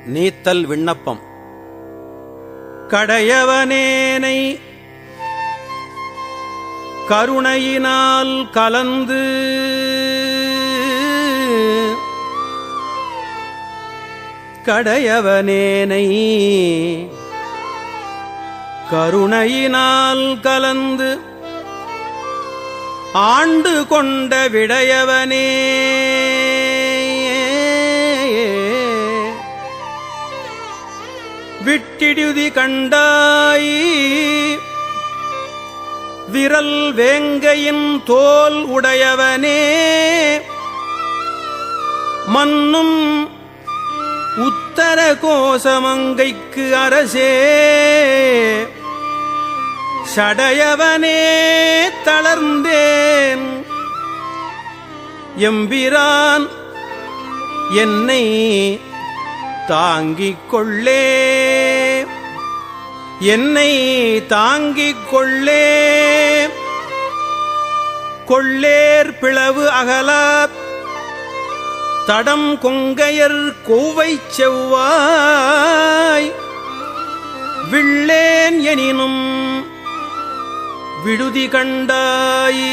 நீத்தல் விண்ணப்பம். கடையவனேனை கருணையினால் கலந்து கடையவனேனை கருணையினால் கலந்து ஆண்டு கொண்ட விடையவனே விட்டிடுதி கண்டாய் விரல் வேங்கையின் தோல் உடையவனே மன்னும் உத்தர கோசமங்கைக்கு அரசே சடையவனே தளர்ந்தேன் எம்பிரான் என்னை தாங்கிக் கொள்ளே என்னை தாங்கிக் கொள்ளே கொள்ளேர் பிளவு அகலா தடம் கொங்கையர் கோவை செவ்வாய் விள்ளேன் எனினும் விடுதி கண்டாய்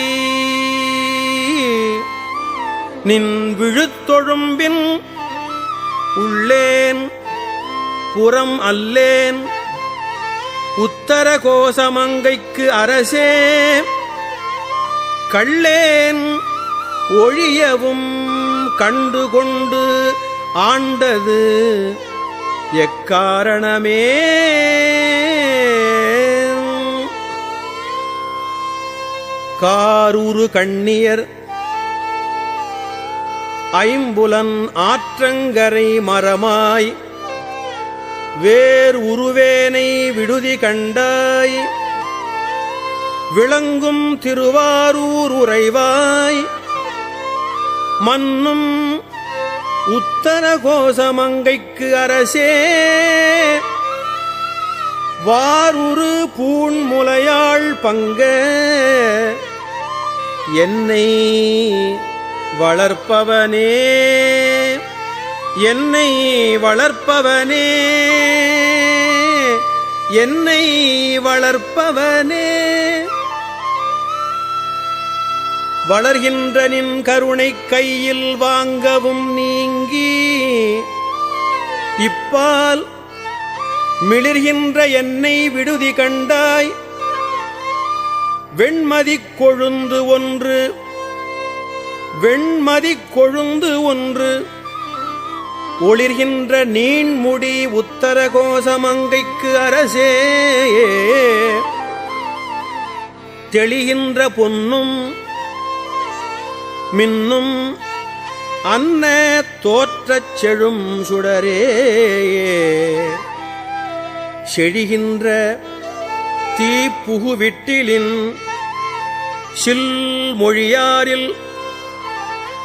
நின் விழுத்தொழும்பின் உள்ளேன் புறம் அல்லேன் உத்தர கோசமங்கைக்கு அரசே கள்ளேன் ஒழியவும் கண்டுகொண்டு ஆண்டது எக்காரணமே காரூறு கண்ணியர் ஐம்புலன் ஆற்றங்கரை மரமாய் வேர் உருவேனை விடுதி கண்டாய் விளங்கும் திருவாரூர் உறைவாய் மன்னும் உத்தர கோசமங்கைக்கு அரசே வாருரு பூண்முலையாள் பங்க என்னை வளர்ப்பவனே என்னை வளர்ப்பவனே என்னை வளர்ப்பவனே வளர்கின்ற நின் கருணை கையில் வாங்கவும் நீங்கி இப்பால் மிளிர்கின்ற என்னை விடுதி கண்டாய் வெண்மதிக் கொழுந்து ஒன்று வெண்மதிக் கொழுந்து ஒன்று ஒளிர்கின்ற நீண்முடி உத்தர கோசமங்கைக்கு அரசே தெளிகின்ற பொன்னும் மின்னும் அன்ன தோற்றச் செழும் சுடரே செழிகின்ற தீப்புகுவிட்டிலின் சில் மொழியாரில்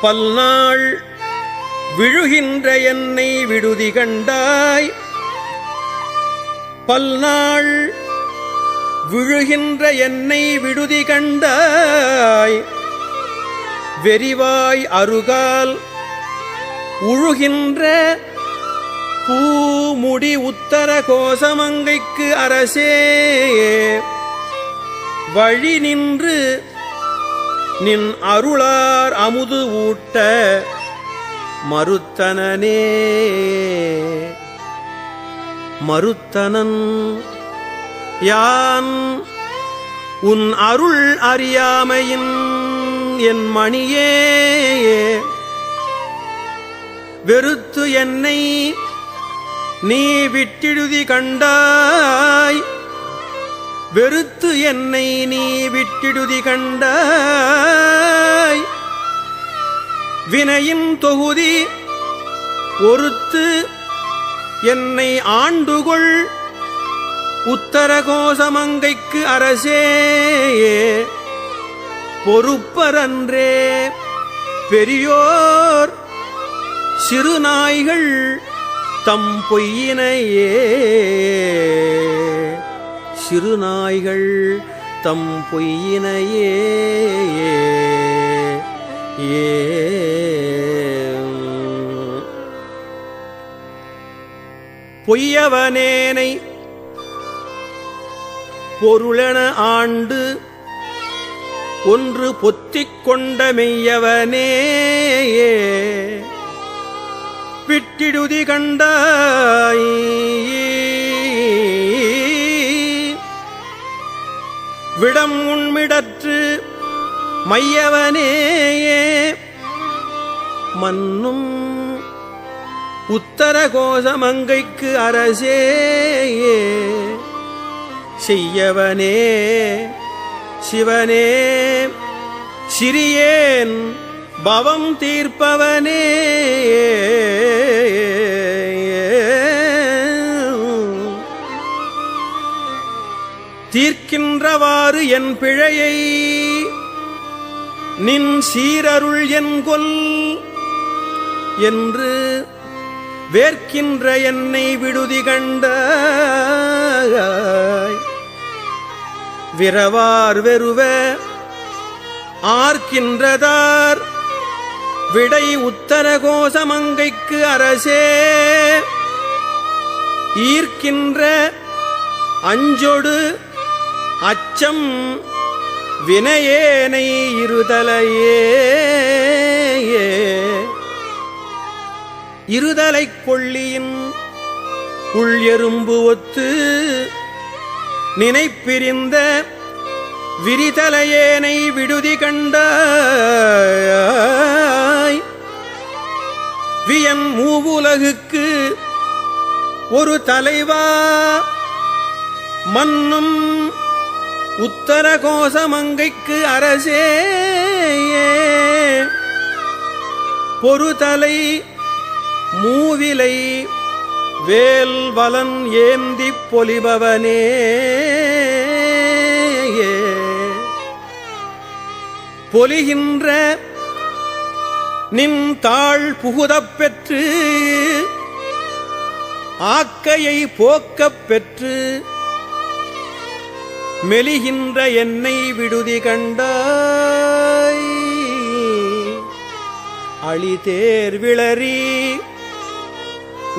பல்நாள் விழுகின்ற என்னை விடுதி கண்டாய் பல்நாள் விழுகின்ற என்னை விடுதி கண்டாய் வெறிவாய் அருகால் உழுகின்ற பூமுடி உத்தர கோசமங்கைக்கு அரசே வழி நின்று நின் அருளார் அமுது ஊட்ட மறுத்தனனே மறுத்தனன் யான் உன் அருள் அறியாமையின் என் மணியே வெறுத்து என்னை நீ விட்டிடுதி கண்டாய் வெறுத்து என்னை நீ விட்டிடுதி கண்டாய் வினையின் தொகுதி ஒருத்து என்னை ஆண்டுகொள் உத்தர கோசமங்கைக்கு அரசே பொறுப்பரன்றே பெரியோர் சிறுநாய்கள் தம் பொய்யினையே சிறுநாய்கள் தம் பொய்யினையே பொய்யவனேனை பொருளென ஆண்டு ஒன்று பொத்திக் கொண்ட மெய்யவனே விட்டிடுதி கண்டாய் விடம் உண்மிடற்று மையவனேயே மன்னும் உத்தர கோசமங்கைக்கு அரசேயே செய்யவனே சிவனே சிறியேன் பவம் தீர்ப்பவனே தீர்க்கின்றவாறு என் பிழையை நின் சீரருள் என்கொல் என்று வேர்க்கின்ற என்னை விடுதி கண்டாய் விரவார் வெறுவ ஆர்க்கின்றதார் விடை உத்தர கோசமங்கைக்கு அரசே ஈர்க்கின்ற அஞ்சொடு அச்சம் வினையேனை இருதலையே இருதலைக் கொள்ளியின் உள் எறும்பு ஒத்து நினைப்பிரிந்த விரிதலையேனை விடுதி கண்டாய் வியன் மூவுலகுக்கு ஒரு தலைவா மன்னும் உத்தர கோசமங்கைக்கு அரசே பொறுதலை மூவிலை வேல் வலன் ஏந்திப் பொலிபவனே பொலிகின்ற நின் தாழ் புகுதப் பெற்று ஆக்கையை போக்கப் பெற்று மெலிகின்ற என்னை விடுதி கண்டாய் அழிதேர் விளரி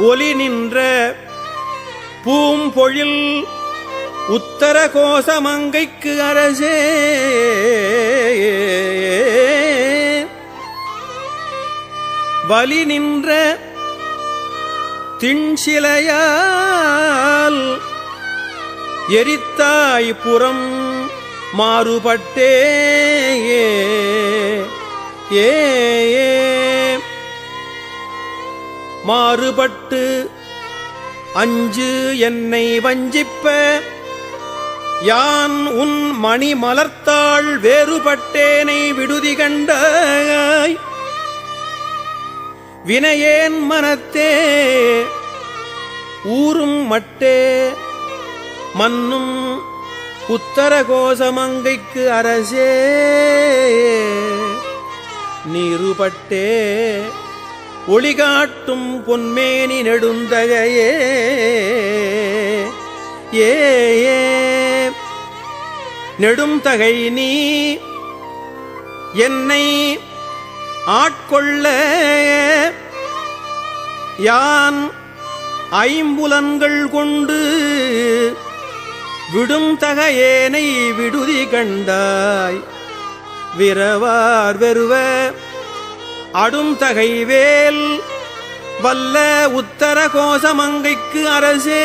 ஒலி நின்ற பூம்பொழில் உத்தர கோசமங்கைக்கு அரசே வலி நின்ற திண்சிலையால் எரித்தாய் புறம் மாறுபட்டே மாறுபட்டு அஞ்சு என்னை வஞ்சிப்ப யான் உன் மணி மலர்த்தாள் வேறுபட்டேனை விடுதி கண்டாய் வினையேன் மனத்தே ஊரும் மட்டே மன்னும் உத்தர கோசமங்கைக்கு அரசே நீருபட்டே ஒளிகாட்டும் பொன்மேனி நெடுந்தகையே ஏ நெடுந்தகை நீ என்னை ஆட்கொள்ள யான் ஐம்புலன்கள் கொண்டு விடும் தகையேனை விடுதி கண்டாய் விரவார் வெறுவ அடும் தகைவேல் வல்ல உத்தர கோசமங்கைக்கு அரசே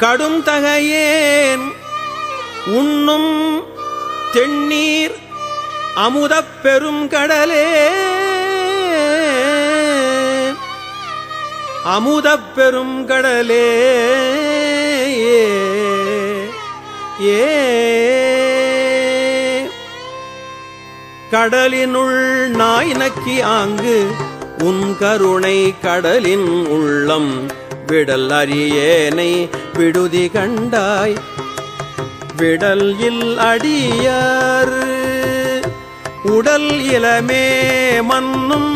கடும் தகையேன் உண்ணும் தென்னீர் அமுதப் பெரும் கடலே அமுதப் பெரும் கடலே ஏ கடலினுள் நாய் நக்கி ஆங்கு உன் கருணை கடலின் உள்ளம் விடல் அறியேனை விடுதி கண்டாய் விடல் இல் அடியார் உடல் இளமே மன்னும்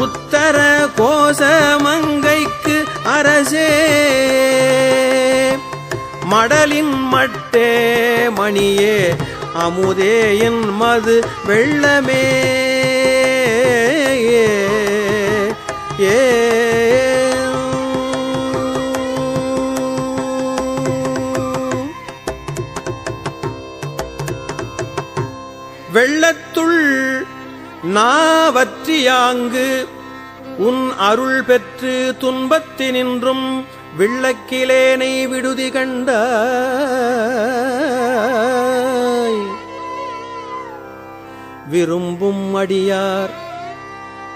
உத்தர கோசமங்கைக்கு அரசே மடலின் மட்டே மணியே அமுதேயின் மது வெள்ளமே வெள்ளத்துள் நாவற்றியாங்கு உன் அருள் பெற்று துன்பத்தினின்றும் விள்ளக்கிலேனை விடுதி கண்டாய். விரும்பும் அடியார்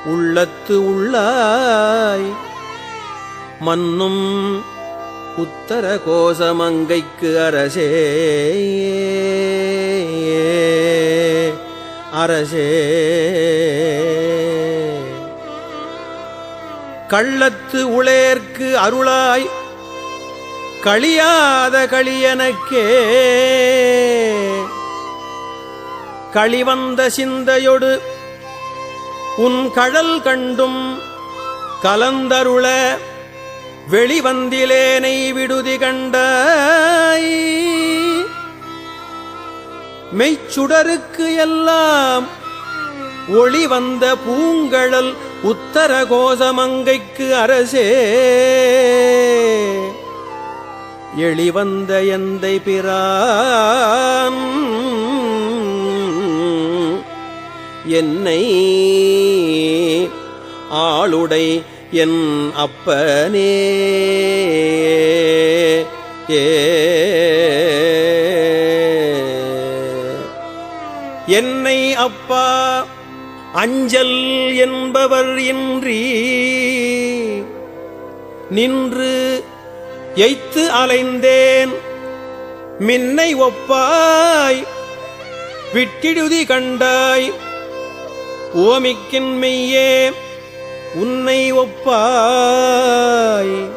உள்ளத்து உள்ளாய் மன்னும் உத்தர கோசமங்கைக்கு அரசே அரசே. கள்ளத்து உளேற்கு அருளாய் களியாத களியனக்கே களிவந்த சிந்தையொடு உன் கழல் கண்டும் கலந்தருள வெளிவந்திலேனை விடுதி கண்டாய். மெய்ச்சுடருக்கு எல்லாம் ஒளி வந்த பூங்கழல் உத்தர கோசமங்கைக்கு அரசே எளிவந்த எந்தை பிரான் என்னை ஆளுடை என் அப்பனே என்னை அப்பா அஞ்சல் என்பவர் இன்றி நின்று எய்த்து அலைந்தேன் மின்னை ஒப்பாய் விட்டிடுதி கண்டாய். ஓமிக்கின் மெய்யே உன்னை ஒப்பாய்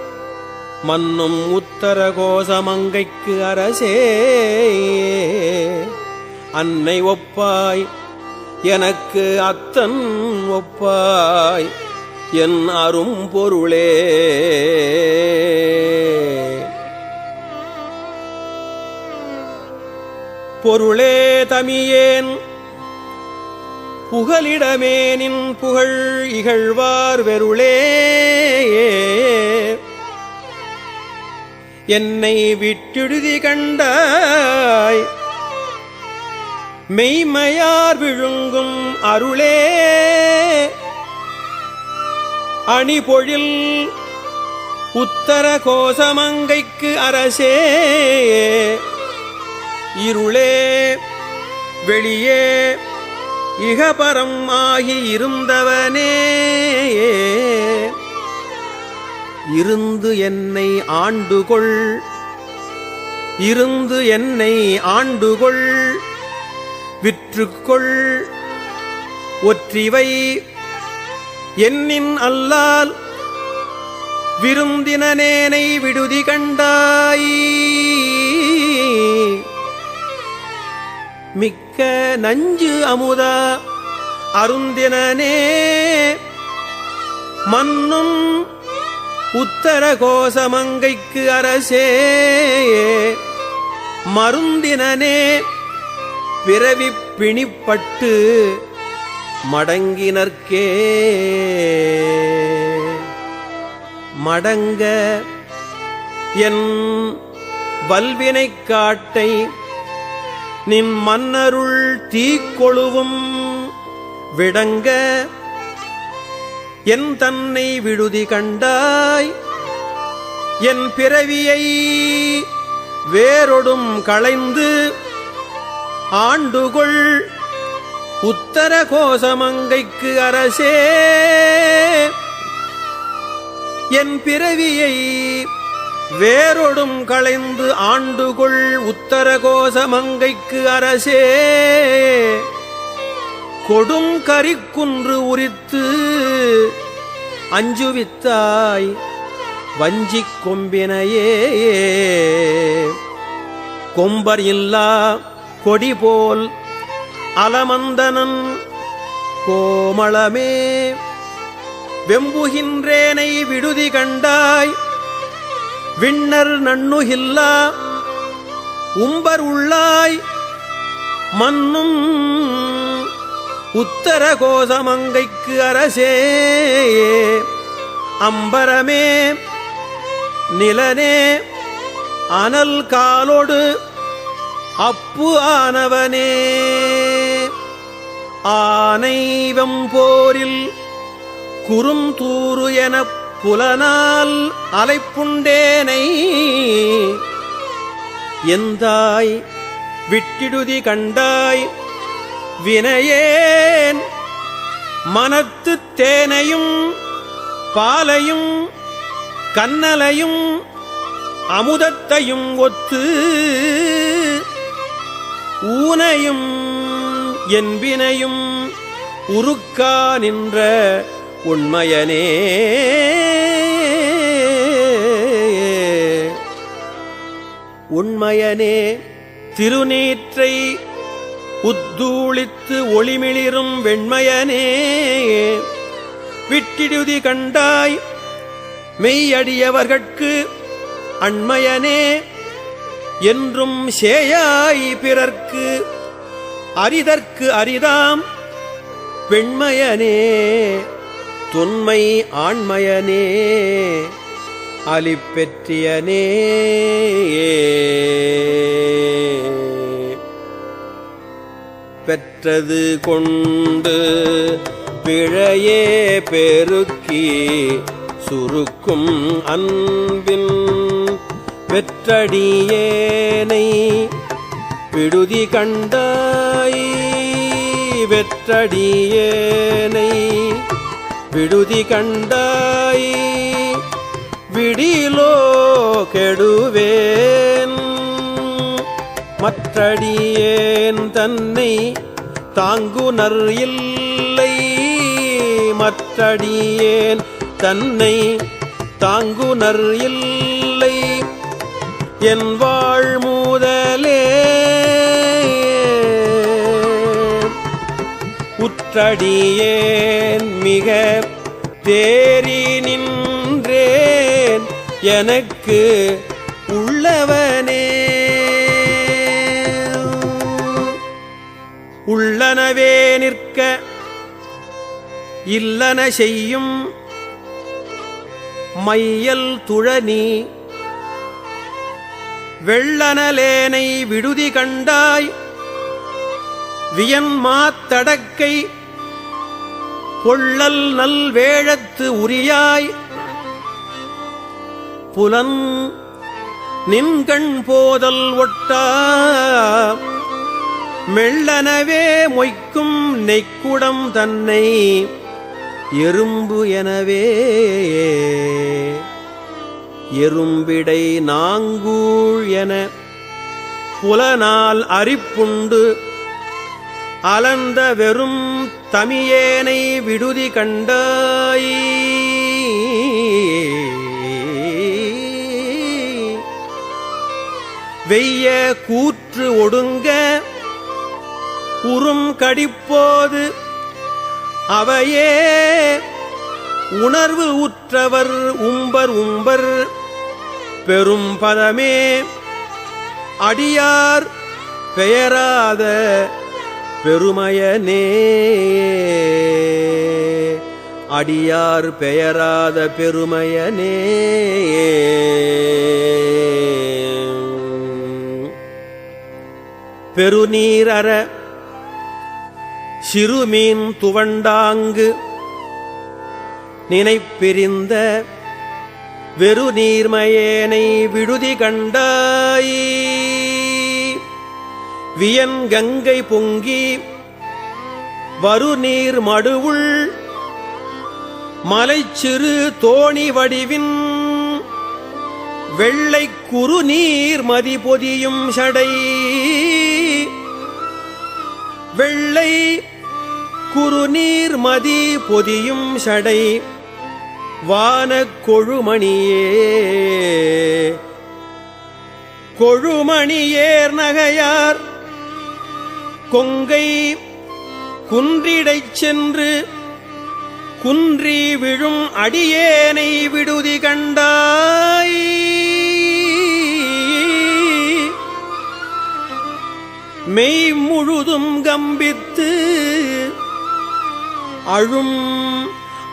மன்னும் உத்தர கோசமங்கைக்கு அரசே அன்னை ஒப்பாய் எனக்கு அத்தன் ஒப்பாய் என் அரும் பொருளே. பொருளே தமியேன் புகலிடமேனின் புகழ் இகழ்வார் வெருளே என்னை விட்டிடுதி கண்டாய் மெய்மையார் விழுங்கும் அருளே அணிபொழில் உத்தர கோசமங்கைக்கு அரசே இருளே வெளியே இகபரம் ஆகி இருந்தவனே இருந்து என்னை ஆண்டுகொள் இருந்து என்னை ஆண்டுகொள் விற்றுக்கொள் ஒற்றிவை என்னின் அல்லால் விருந்தினனேனை விடுதி கண்டாய். மிக்க நஞ்சு அமுதா அருந்தினனே மன்னும் உத்தர கோசமங்கைக்கு அரசே மருந்தினனே பிறவிப் பிணிப்பட்டு மடங்கினர்க்கே மடங்க என் வல்வினைக் காட்டை நின் மன்னருள் தீக்கொழுவும் விடங்க என் தன்னை விடுதி கண்டாய். என் பிறவியை வேரொடும் களைந்து ஆண்டுகொள் உத்தர கோசமங்கைக்கு அரசே என் பிறவியை வேரொடும் களைந்து ஆண்டுகொள் உத்தர கோசமங்கைக்கு அரசே கொடும் கரிக்குன்று உரித்து அஞ்சுவித்தாய் வஞ்சிக் கொம்பினையே கொம்பர் இல்லா கொடிபோல் அலமந்தனன் கோமளமே வெம்புகின்றேனை விடுதி கண்டாய். விண்ணர் நண்ணுகில்லா உம்பர் உள்ளாய் மன்னும் உத்தர கோசமங்கைக்கு அரசே அம்பரமே நிலனே அனல் காலோடு அப்பு ஆனவனே ஆனைவம் போரில் குறுந்தூறு எனப் புலனால் அலைப்புண்டேனை எந்தாய் விட்டிடுதி கண்டாய் வினையேன் மனத்துத் தேனையும் பாலையும் கன்னலையும் அமுதத்தையும் ஒத்து ஊனையும் என்பினையும் உருக்கா நின்ற உண்மையனே உண்மையனே திருநீற்றை உத்தூளித்து ஒளிமிளிரும் வெண்மையனே விட்டிடுதி கண்டாய் மெய்யடியவர்கட்கு அண்மையனே என்றும் சேயாய் பிறர்க்கு அரிதற்கு அரிதாம் பெண்மையனே தொன்மை ஆண்மையனே அலிப்பெற்றியனே பெற்றது கொண்டு பிழையே பெருக்கி சுருக்கும் அன்பின் வெற்றடியேனை விடுதி கண்டாய் வெற்றடியேனை விடுதி கண்டாய் விடிலோ கெடுவேன் மற்றடியேன் தன்னை தாங்குனர் இல்லை மற்றடியேன் தன்னை தாங்குனர் இல்லை என் வாழ் முதலே உற்றடியேன் மிக தேறி நின்றேன் எனக்கு உள்ளவனே உள்ளனவே நிற்க இல்லன செய்யும் மையல் துழனி வெள்ளனலேனை விடுதி கண்டாய் வியன்மாத்தடக்கை பொள்ளல் நல் வேழத்து உரியாய் புலன் நின்கண் போதல் ஒட்டா மெள்ளனவே மொய்க்கும் நெய்க்குடம் தன்னை எறும்பு எனவே எறும்பிடை நாங்கூழ் என புலனால் அரிப்புண்டு அலந்த வெறும் தமியேனை விடுதி கண்டாய் வெய்ய கூற்று ஒடுங்க உறும் கடிப்போது அவையே உணர்வு உற்றவர் உம்பர் பெரும் பதமே அடியார் பெயராத பெருமையனே அடியார் பெயராத பெருமையனே பெருநீரற சிறுமீன் துவண்டாங்கு நினைப்பிரிந்த வெறு நீர்மையேனை விடுதி கண்டாய் வியன் கங்கை பொங்கி வருநீர் மடுவுள் மலைச்சிறு தோணி வடிவின் வெள்ளை குறுநீர் மதி பொதியும் சடை வெள்ளை குறுநீர் மதி பொதியும் சடை வானக் கொழுமணியே கொழுமணியேர் நகையார் கொங்கை குன்றிடைச் சென்று குன்றி விழும் அடியேனை விடுதி கண்டாய் மெய் முழுதும் கம்பித்து அழும்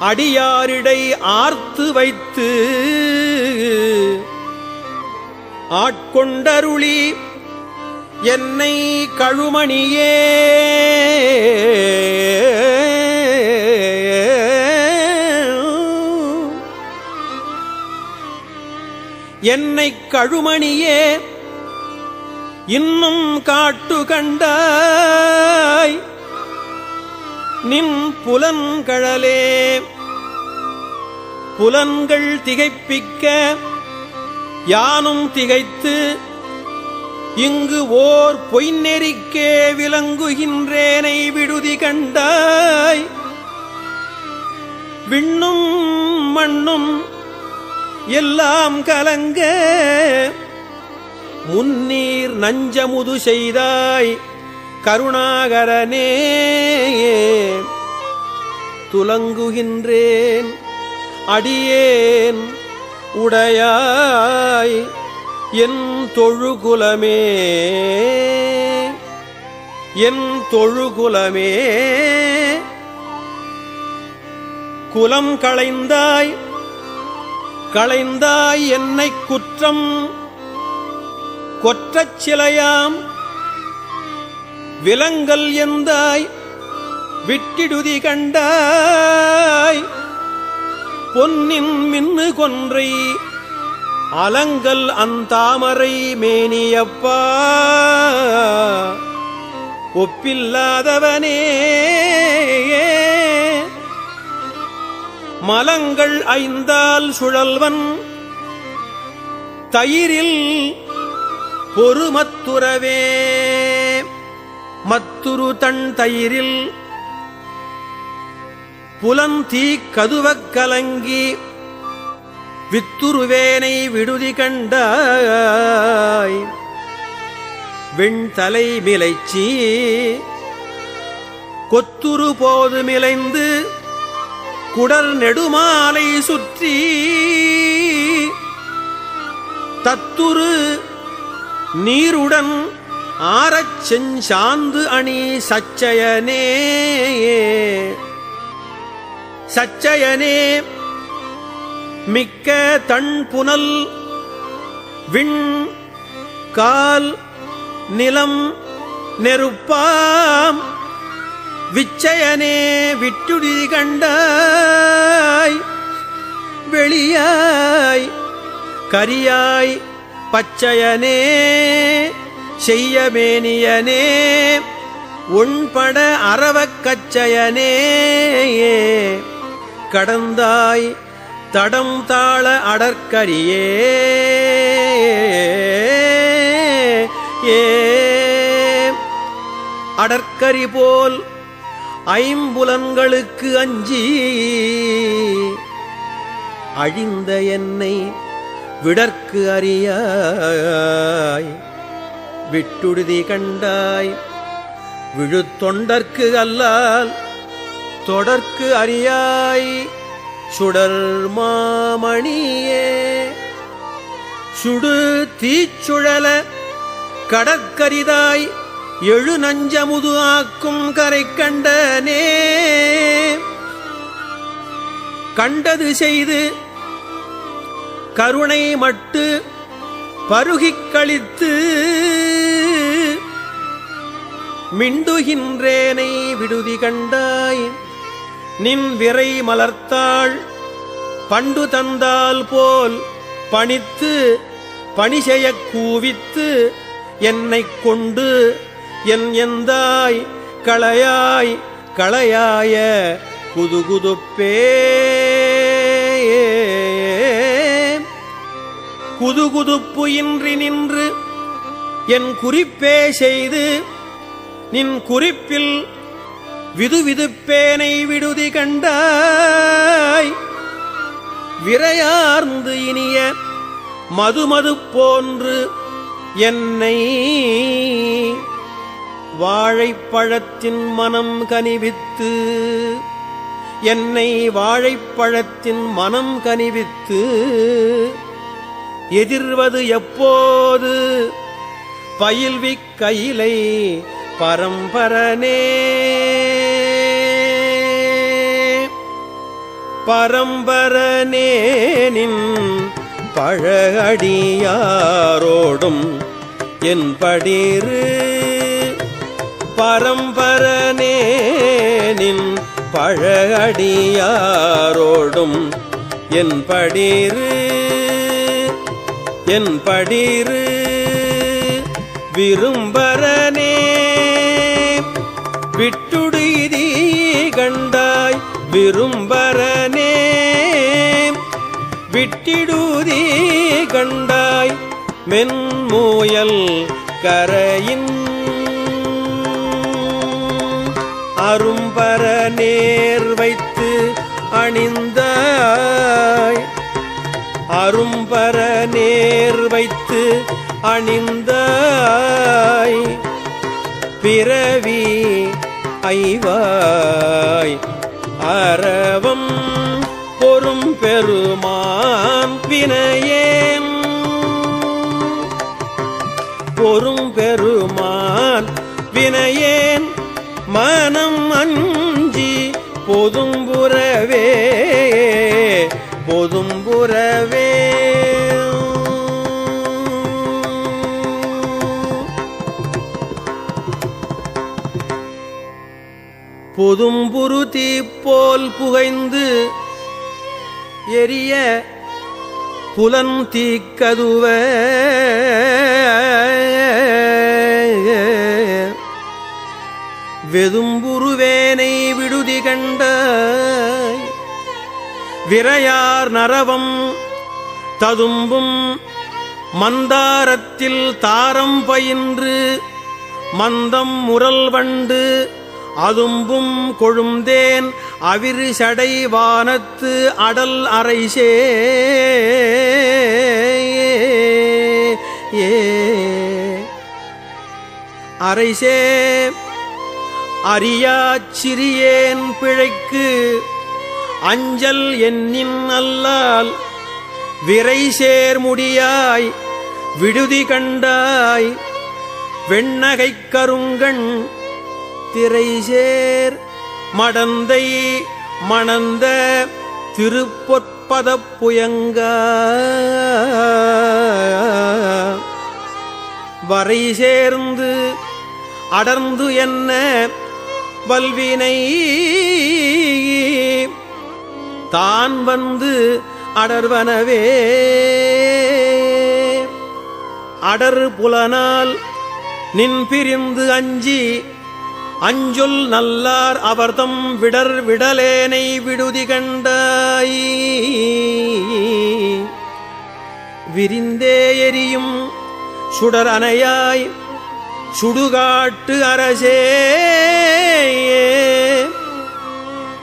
அடியாரிடை ஆர்த்து வைத்து ஆட்கொண்டருளி என்னை கழுமணியே என்னை கழுமணியே இன்னும் காட்டு கண்டாய் நின் புலன்கழலே புலன்கள் திகைப்பிக்க யானும் திகைத்து இங்கு ஓர் பொய்நெறிக்கே விளங்குகின்றேனை விடுதி கண்டாய் விண்ணும் மண்ணும் எல்லாம் கலங்க முன்னீர் நஞ்சமுது செய்தாய் கருணாகரனே துலங்குகின்றேன் அடியேன் உடையாய் என் தொழுகுலமே என் தொழுகுலமே குலம் களைந்தாய் களைந்தாய் என்னைக் குற்றம் கொற்றச் சிலையாம் விலங்கல் எந்தாய் விட்டிடுதி கண்டாய் பொன்னின் மின்னு கொன்றை அலங்கல் அந்தாமரை மேனியப்பா ஒப்பில்லாதவனே மலங்கள் ஐந்தால் சுழல்வன் தயிரில் பொறுமத்துறவே மத்துரு தன் தயிரில் புலந்தீ கதுவக் கலங்கி வித்துருவேனை விடுதி கண்டாய் வெண்தலை மிலைச்சி கொத்துரு போது மிலைந்து குடல் நெடுமாலை சுற்றி தத்துரு நீருடன் ஆரச் செஞ்சாந்து அணி சச்சயனே சச்சயனே மிக்க தன் புனல் விண் கால் நிலம் நெருப்பாம் விச்சயனே விட்டுடி கண்டாய் வெளியாய் கரியாய் பச்சயனே செய்யமேனியனே உண்பட அரவக் கச்சயனே கடந்தாய் தடம் தாள அடற்கரியே அடற்கரி போல் ஐம்புலன்களுக்கு அஞ்சி அழிந்த என்னை விடற்கு அறியாய் விட்டுடுதி கண்டாய் விழுத்தொண்டற்கு அல்லால் தொடர்க்கு அறியாய் சுடர் மாமணியே சுடு தீச்சுழல கடற்கரிதாய் எழு நஞ்சமுது ஆக்கும் கரை கண்டனே கண்டது செய்து கருணை மட்டு பருகிக் கழித்து மிண்டுகின்றேனை விடுதி கண்டாய் நின் விரை மலர்த்தாள் பண்டு தந்தால் போல் பணித்து பணிசெயக் கூவித்து என்னைக் கொண்டு என் எந்தாய் களையாய் களையாய குதுகுதுப்பே குதுகுதுப்பு இன்றி நின்று என் குறிப்பே செய்து நின் குறிப்பில் விதுவிதுப்பேனை விடுதி கண்டாய் விரையார்ந்து இனிய மதுமது போன்று என்னை வாழைப்பழத்தின் மனம் கனிவித்து என்னை வாழைப்பழத்தின் மனம் கனிவித்து எதிர்வது எப்போது பயில்விக் கையிலை பரம்பரனே பரம்பரனேனின் பழகடியாரோடும் என் படிரு பரம்பரனேனின் பழகடியாரோடும் என் படிரு விரும்பரனே விட்டுடு இதீ கண்டாய் விரும்பரனே விட்டிடுதீ கண்டாய் மென்மூயல் கரையின் அரும்பர நேர் வைத்து அணிந்தாய் அரும்பர நேர் வைத்து அணிந்தாய் பிறவி ஐவாய் அரவம் பொறும் பெருமான் வினையேன் பொறும் பெருமான் வினையேன் மனம் அஞ்சி பொதும்புறவே பொதும்புறவே பொதும்புரு தீப்போல் புகைந்து எரிய புலன் தீக்கதுவ வெதும்புருவேனை விடுதி கண்டாய் விரையார் நரவம் ததும்பும் மந்தாரத்தில் தாரம் பயின்று மந்தம் முரல் வண்டு அதும்பும் கொழுந்தேன் அவிரு சடை வானத்து அடல் அரைசே அரைசே அறியாச் சிறியேன் பிழைக்கு அஞ்சல் என்னின் அல்லால் விரை சேர்முடியாய் விடுதி கண்டாய் வெண்ணகைக் கருங்கண் திரைசேர் மடந்தை மணந்த திருப்பொற்பதப் புயங்க வரை சேர்ந்து அடர்ந்து என்ன வல்வினை தான் வந்து அடர்வனவே அடர் புலனால் நின் பிரிந்து அஞ்சி அஞ்சொல் நல்லார் அவர்தம் விடர் விடலேனை விடுதி கண்டாய் விரிந்தே எரியும் சுடர் அணையாய் சுடுகாட்டு அரசே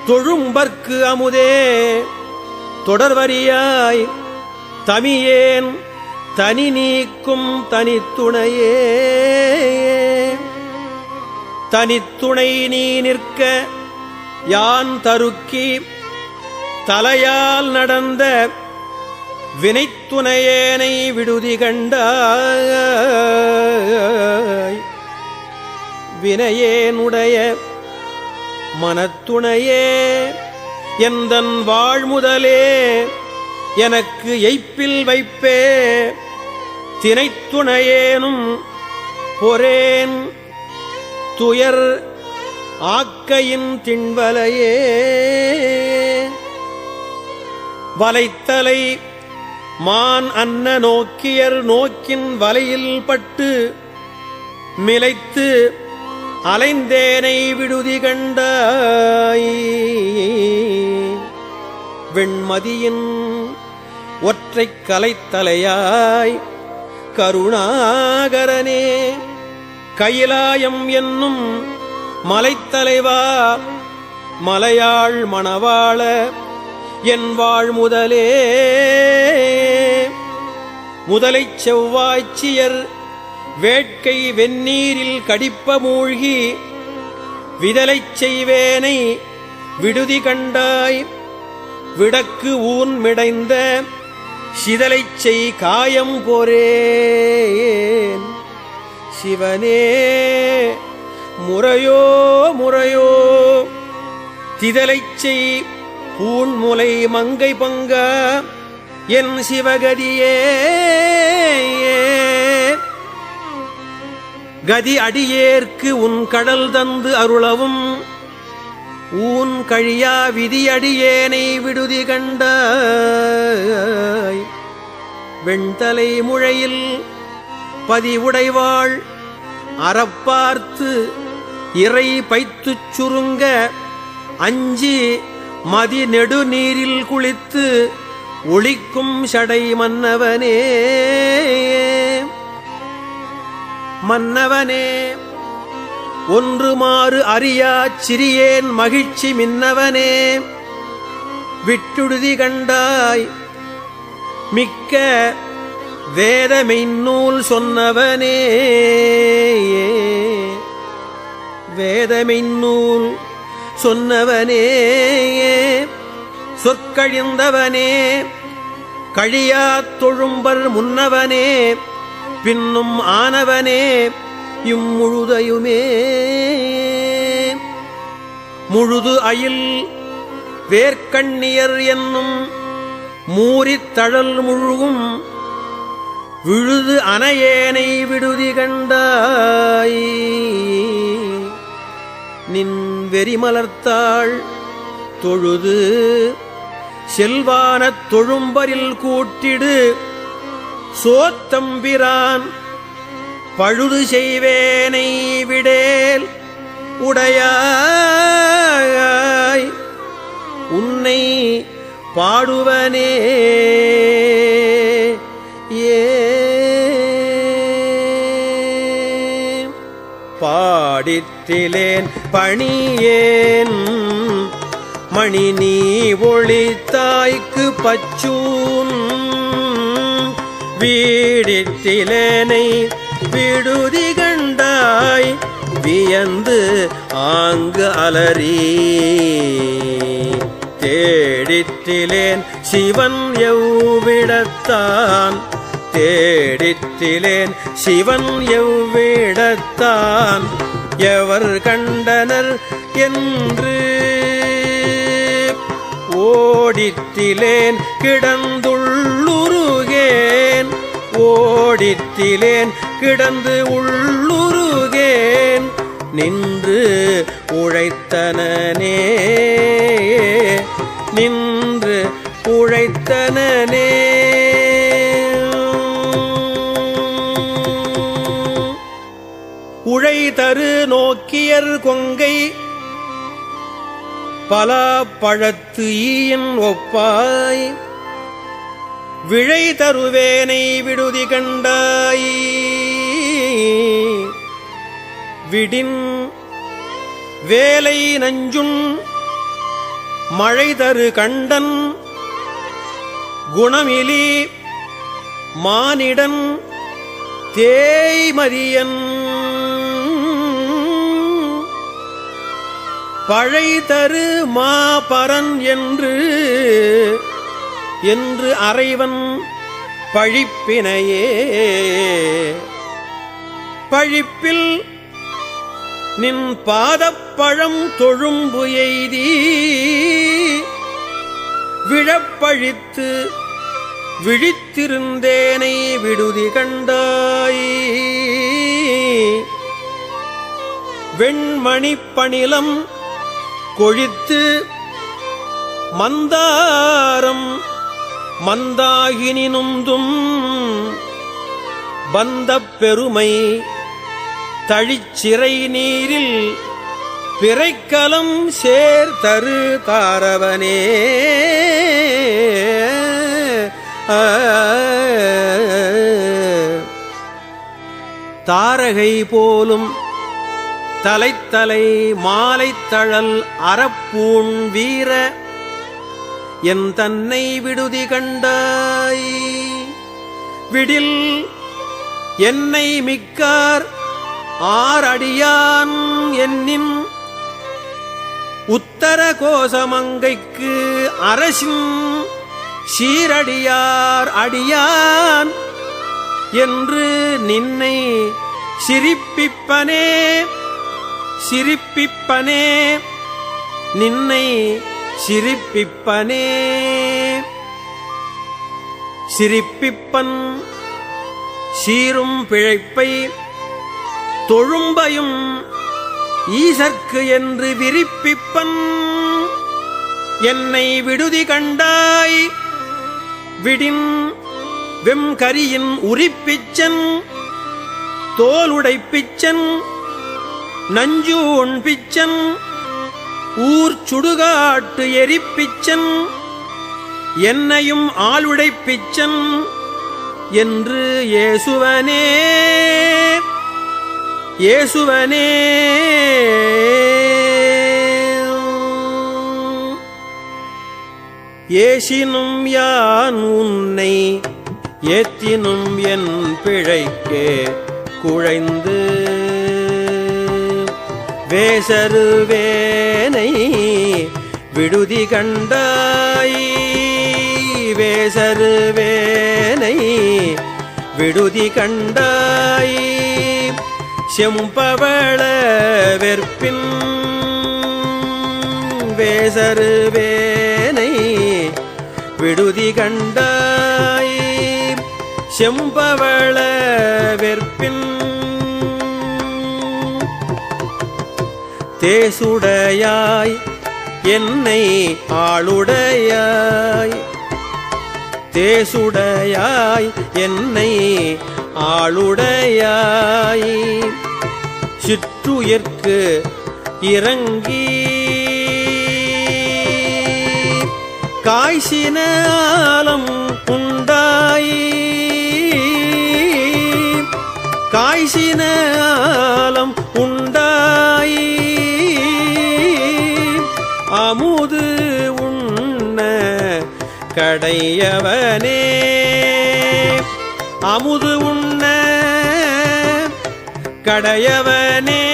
தொழும்பர்க்கு அமுதே தொடர்வரியாய் தமியேன் தனி நீக்கும் தனித்துணையே தனித்துணை நீ நிற்க யான் தருக்கி தலையால் நடந்த வினைத்துணையேனை விடுதி கண்டாய் வினையேனுடைய மனத்துணையே எந்தன் வாழ்முதலே எனக்கு எய்ப்பில் வைப்பே தினைத்துணையேனும் பொறேன் துயர் ஆக்கையின் திண்வலையே வலைத்தலை மான் அன்ன நோக்கியர் நோக்கின் வலையில் பட்டு மிலைத்து அலைந்தேனை விடுதி கண்டாய் வெண்மதியின் ஒற்றைக் கலைத்தலையாய் கருணாகரனே கைலாயம் என்னும் மலைத்தலைவா மலையாள் மணவாள என் வாழ் முதலே முதலைச் செவ்வாய்ச்சியர் வேட்கை வெந்நீரில் கடிப்ப மூழ்கி விதலைச் செய்வேனை விடுதி கண்டாய் விடக்கு ஊன் மிடைந்த சிதலைச் செய் காயம் போரேன் சிவனே முறையோ முறையோ திதலைச் செய் பூண்முலை மங்கை பங்க என் சிவகதியே கதி அடியேற்கு உன் கடல் தந்து அருளவும் ஊன் கழியா விதியடியேனை விடுதி கண்டாய். வெண்தலை முழையில் பதிவுடைவாள் அறப்பார்த்து இறை பைத்துச் சுருங்க அஞ்சி மதி நெடுநீரில் குளித்து ஒளிக்கும் சடை மன்னவனே மன்னவனே ஒன்று மாறு அறியாச் சிறியேன் மகிழ்ச்சி மின்னவனே விட்டுடுதி கண்டாய் மிக்க வேதமெய்நூல் சொன்னவனே வேதமெய்நூல் சொன்னவனே சொற்கழிந்தவனே கழியாத் தொழும்பர் முன்னவனே பின்னும் ஆனவனே இம்முழுதையுமே முழுது அயில் வேர்க்கண்ணியர் என்னும் மூரித் தழல் முழுகும் விழுது அனையேனை விடுதி கண்டாய். நின் வெறிமலர்த்தாள் தொழுது செல்வானத் தொழும்பரில் கூட்டிடு சோத்தம்பிரான் பழுது செய்வேனை விடேல் உடையாய் உன்னை பாடுவனே ஏ பாடித்திலேன் பணியேன் மணி நீ ஒளித்தாய்க்கு பச்சூன் வீடித்திலேனை விடுதி கண்டாய் வியந்து ஆங்கு அலறி தேடித்திலேன் சிவன் எவ்விடத்தான் தேடித்திலேன் சிவன் எவ்விடத்தான் எவர் கண்டனர் என்று ஓடித்திலேன் கிடந்துள்ளுருகேன் ஓடித்திலேன் கிடந்து உள்ளுருகேன் நின்று உழைத்தனனே நின்று உழைத்தனனே உழை தரு நோக்கியர் கொங்கை பல பழத்து ஈயின் ஒப்பாய் விழை தருவேனை விடுதி கண்டாய். விடின் வேலை நஞ்சுன் மழை தரு கண்டன் குணமிலி மானிடன் தேய்மதியன் பழை தரு மாபரன் என்று அறைவன் பழிப்பினையே பழிப்பில் நின் பாதப்பழம் தொழும்பு எய்தி விழப்பழித்து விழித்திருந்தேனை விடுதி கண்டாய். வெண்மணிப்பணிலம் கொழித்து மந்தாரம் மந்தாகினினுந்தும் பந்தப் பெருமை தழிச்சிறை நீரில் பிறைக்கலம் சேர்தரு தாரவனே தாரகை போலும் தலைத்தலை மாலைத்தழல் அறப்பூண் வீர என் தன்னை விடுதி கண்டாய். விடில் என்னை மிக்கார் ஆரடியான் என்னின் உத்தர கோசமங்கைக்கு அரசின் சீரடியார் அடியான் என்று நின்னை சிரிப்பிப்பனே சிரிப்பிப்பனே நின்னை சிரிப்பிப்பனே சிரிப்பிப்பன் சீரும் பிழைப்பை தொழும்பையும் ஈசற்கு என்று விரிப்பிப்பன் என்னை விடுதி கண்டாய் விடின் வெம்கரியின் உரிப்பிச்சன் தோலுடைப்பிச்சன் நஞ்சூன் பிச்சன் ஊர் சுடுகாட்டு எரிப்பிச்சன் என்னையும் ஆளுடைப்பிச்சன் என்று ஏசுவனே ஏசுவனே ஏசினும் யான் உன்னை ஏத்தினும் என் பிழைக்கே குழைந்து வேசருவேனை விடுதி கண்டாய் வேசருவேனை விடுதி கண்டாய் செம்பவள வெற்பின் வேசருவேனை விடுதி கண்டாய் செம்பவள வெற்பின் தேசுடையாய் என்னை ஆளுடையாய் தேசுடையாய் என்னை ஆளுடையாய் சிற்றுயிர்க்கு இறங்கி காய்ச்சினாலம் உண்டாய் காய்ச்சினாலம் உண்டாய் அமுது உண்ண கடையவனே அமுது உண்ண கடையவனே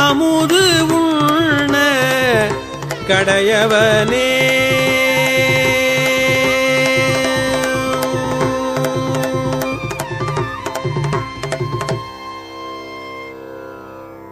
அமுது உண்ண கடையவனே